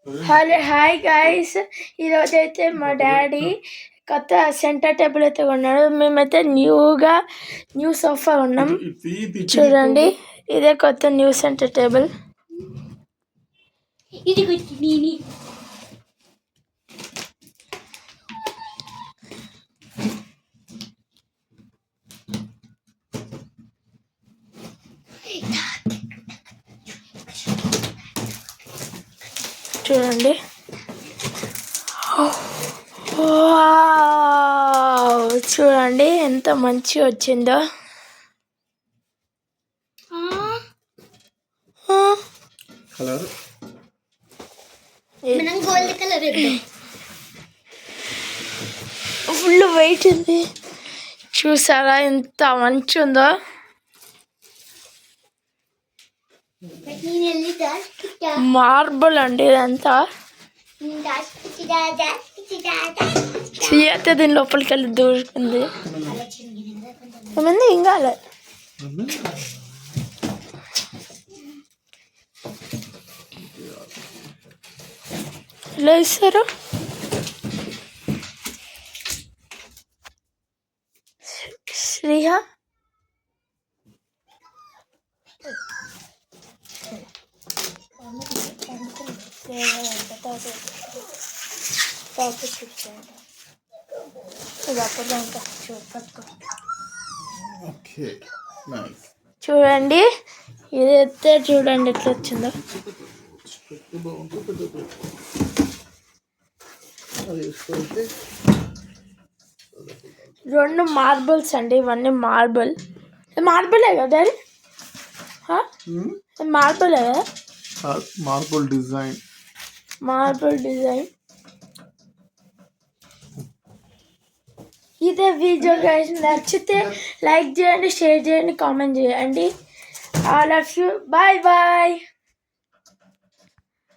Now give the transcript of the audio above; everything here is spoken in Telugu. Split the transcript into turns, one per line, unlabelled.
హలో హాయ్ గైస్, ఈరోజు అయితే మా డాడీ కొత్త సెంటర్ టేబుల్ అయితే కొన్నాడు. మేమైతే న్యూ సోఫా ఉన్నాం. చూడండి, ఇదే కొత్త న్యూ సెంటర్ టేబుల్. చూడండి, చూడండి ఎంత మంచిగా వచ్చిందో. ఫుల్ వెయిట్ ఉంది, చూసారా ఎంత మంచి ఉందో. మార్బుల్ అండి ఇదంతా. అయితే దీని లోపలికి వెళ్ళి దూరుకుంది. ఏమంది ఇంకా ఎలా ఇస్తారు? శ్రీహ చూడండి, ఇదైతే చూడండి ఎట్లా వచ్చిందో. రెండు మార్బుల్స్ అండి, ఇవన్నీ మార్బులే కదా డాడీ? మార్బులే కదా? Marble design. ఇదే వీడియో గైస్, నచ్చితే లైక్ చేయండి, షేర్ చేయండి, కామెంట్ చేయండి. All of you, bye bye.